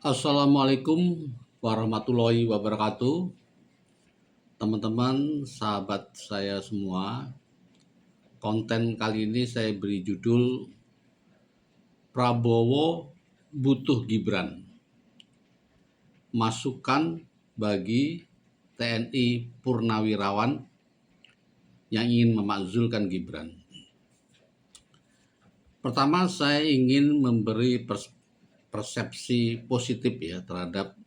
Assalamualaikum warahmatullahi wabarakatuh. Teman-teman, sahabat saya semua, konten kali ini saya beri judul Prabowo butuh Gibran. Masukan bagi TNI Purnawirawan yang ingin memakzulkan Gibran. Pertama, saya ingin memberi persepsi positif ya terhadap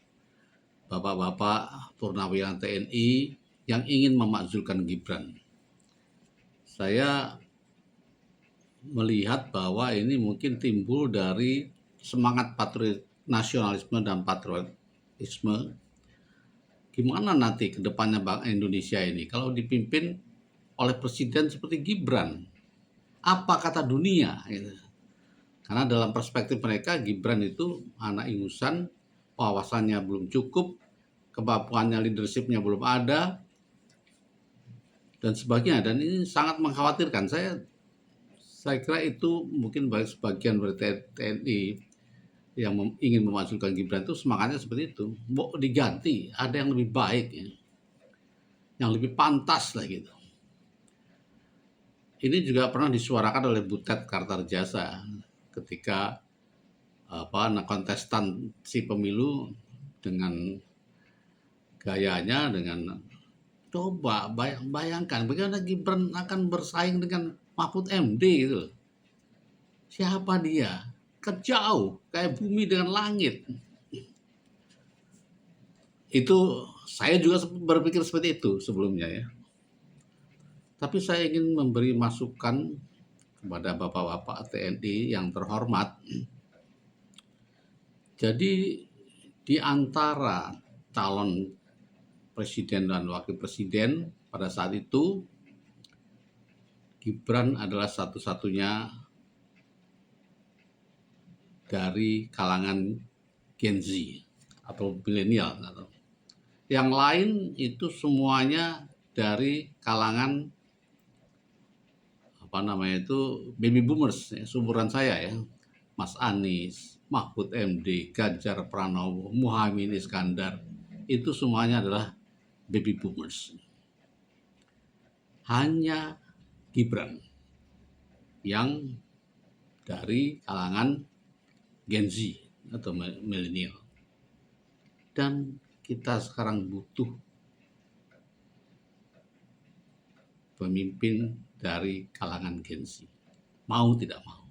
bapak-bapak purnawirawan TNI yang ingin memakzulkan Gibran. Saya melihat bahwa ini mungkin timbul dari semangat nasionalisme dan patriotisme. Gimana nanti ke depannya Bank Indonesia ini kalau dipimpin oleh presiden seperti Gibran? Apa kata dunia? Gitu. Karena dalam perspektif mereka Gibran itu anak ingusan, wawasannya belum cukup, kemampuannya leadershipnya belum ada, dan sebagainya. Dan ini sangat mengkhawatirkan. Saya kira itu mungkin bagi sebagian dari TNI yang ingin memasukkan Gibran itu semangatnya seperti itu. Mau diganti, ada yang lebih baik, ya, yang lebih pantas lah gitu. Ini juga pernah disuarakan oleh Butet Kartarjasa ketika kontestan si pemilu dengan gayanya, dengan coba bayangkan bagaimana Gibran akan bersaing dengan Mahfud MD gitu. Siapa dia? Kejauh kayak bumi dengan langit. Itu saya juga berpikir seperti itu sebelumnya ya. Tapi saya ingin memberi masukan kepada bapak-bapak TNI yang terhormat. Jadi di antara calon presiden dan wakil presiden pada saat itu, Gibran adalah satu-satunya dari kalangan Gen Z atau milenial. Yang lain itu semuanya dari kalangan baby boomers, ya, seumuran saya ya. Mas Anies, Mahfud MD, Ganjar Pranowo, Muhaimin Iskandar, itu semuanya adalah baby boomers. Hanya Gibran yang dari kalangan Gen Z atau milenial. Dan kita sekarang butuh pemimpin dari kalangan Gen Z. Mau tidak mau.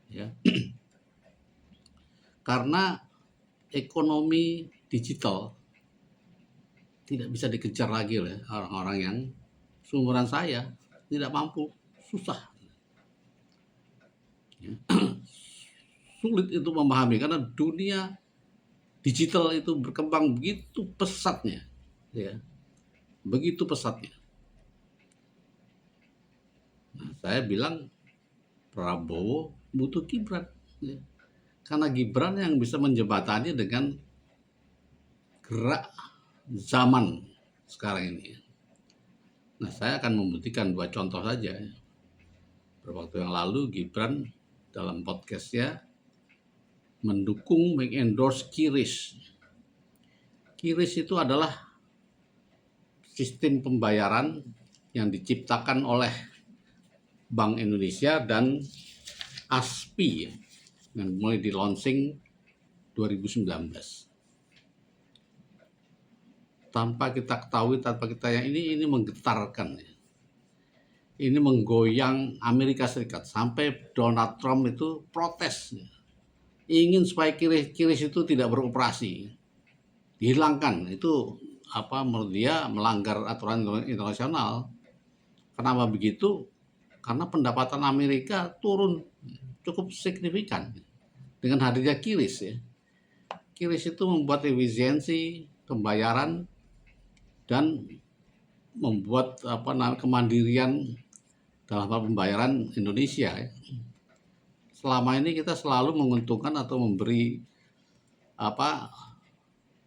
Ya. Karena ekonomi digital tidak bisa dikejar lagi oleh orang-orang yang seumuran saya, tidak mampu, susah. Ya. Sulit itu memahami karena dunia digital itu berkembang begitu pesatnya, ya, begitu pesatnya. Nah, saya bilang Prabowo butuh Gibran, ya. Karena Gibran yang bisa menjembatani dengan gerak zaman sekarang ini. Nah, saya akan membuktikan 2 contoh saja. Beberapa waktu yang lalu Gibran dalam podcastnya mendukung, mengendorse QRIS. QRIS itu adalah sistem pembayaran yang diciptakan oleh Bank Indonesia dan ASPI yang mulai di launching 2019. Tanpa kita ketahui, tanpa kita yang ini menggetarkan, ya. Ini menggoyang Amerika Serikat sampai Donald Trump itu protes, ya. Ingin supaya QRIS itu tidak beroperasi, dihilangkan. Itu menurut dia melanggar aturan internasional. Kenapa begitu? Karena pendapatan Amerika turun cukup signifikan dengan hadirnya QRIS, ya. QRIS itu membuat efisiensi pembayaran dan membuat kemandirian dalam hal pembayaran Indonesia, ya. Selama ini kita selalu menguntungkan atau memberi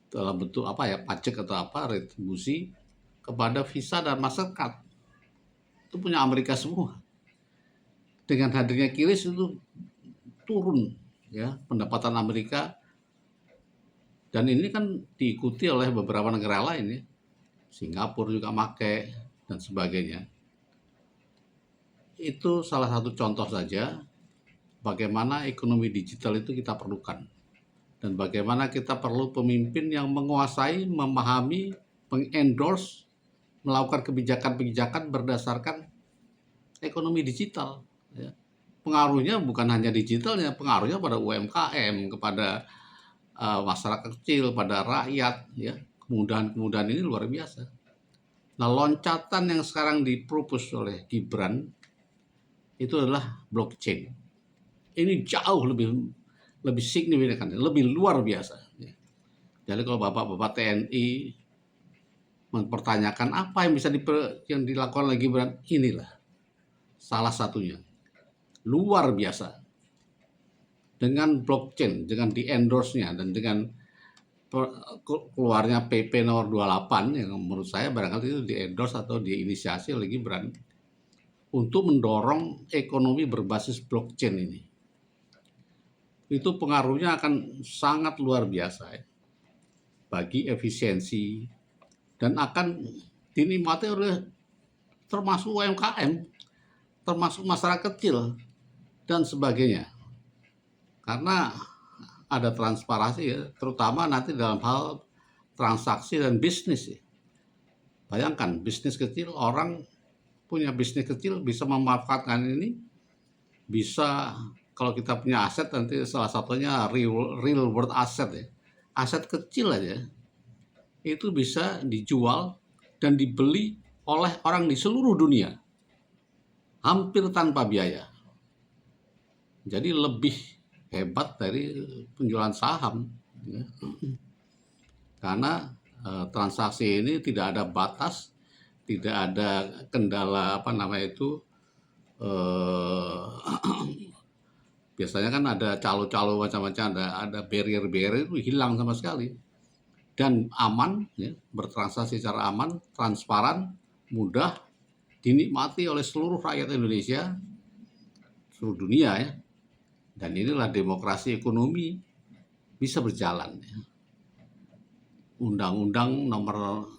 dalam bentuk pajak atau retribusi kepada Visa dan Mastercard. Itu punya Amerika semua. Dengan hadirnya QRIS itu turun, ya, pendapatan Amerika Dan ini kan diikuti oleh beberapa negara lain ya. Singapura juga pakai dan sebagainya. Itu salah satu contoh saja bagaimana ekonomi digital itu kita perlukan. Dan bagaimana kita perlu pemimpin yang menguasai, memahami, mengendorse, melakukan kebijakan-kebijakan berdasarkan ekonomi digital. Ya. Pengaruhnya bukan hanya digitalnya, pengaruhnya pada UMKM, kepada masyarakat kecil, pada rakyat. Ya. Kemudahan-kemudahan ini luar biasa. Nah, loncatan yang sekarang dipropos oleh Gibran itu adalah blockchain. Ini jauh lebih signifikan, lebih luar biasa. Jadi kalau bapak-bapak TNI mempertanyakan apa yang bisa yang dilakukan oleh Gibran, inilah salah satunya. Luar biasa. Dengan blockchain, dengan di-endorse-nya dan dengan keluarnya PP nomor 28 yang menurut saya barangkali itu di-endorse atau diinisiasi oleh Gibran untuk mendorong ekonomi berbasis blockchain ini. Itu pengaruhnya akan sangat luar biasa ya, bagi efisiensi dan akan dinikmati oleh termasuk UMKM, termasuk masyarakat kecil dan sebagainya. Karena ada transparansi ya, terutama nanti dalam hal transaksi dan bisnis ya. Bayangkan bisnis kecil, orang punya bisnis kecil bisa memanfaatkan ini, bisa kalau kita punya aset nanti salah satunya real world asset ya. Aset kecil aja itu bisa dijual dan dibeli oleh orang di seluruh dunia hampir tanpa biaya. Jadi lebih hebat dari penjualan saham ya. Karena transaksi ini tidak ada batas, tidak ada kendala biasanya kan ada calo-calo macam-macam, ada barrier-barrier itu hilang sama sekali dan aman ya, bertransaksi secara aman, transparan, mudah, dinikmati oleh seluruh rakyat Indonesia, seluruh dunia ya. Dan inilah demokrasi ekonomi bisa berjalan. Undang-undang nomor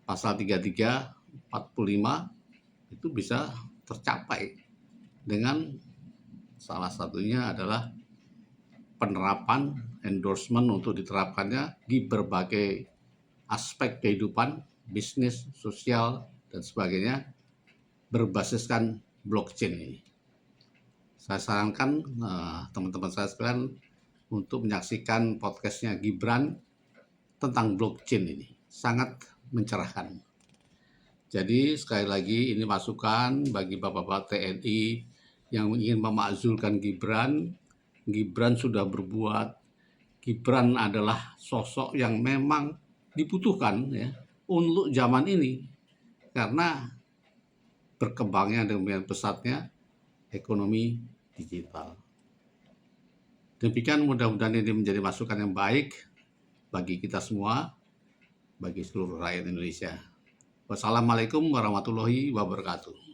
pasal 33, 45 itu bisa tercapai dengan salah satunya adalah penerapan endorsement untuk diterapkannya di berbagai aspek kehidupan, bisnis, sosial, dan sebagainya berbasiskan blockchain ini. Saya sarankan teman-teman saya sekalian untuk menyaksikan podcastnya Gibran tentang blockchain ini. Sangat mencerahkan. Jadi sekali lagi ini masukan bagi bapak-bapak TNI yang ingin memakzulkan Gibran. Gibran sudah berbuat. Gibran adalah sosok yang memang dibutuhkan ya untuk zaman ini karena berkembangnya dengan pesatnya ekonomi digital. Demikian mudah-mudahan ini menjadi masukan yang baik bagi kita semua, bagi seluruh rakyat Indonesia. Wassalamualaikum warahmatullahi wabarakatuh.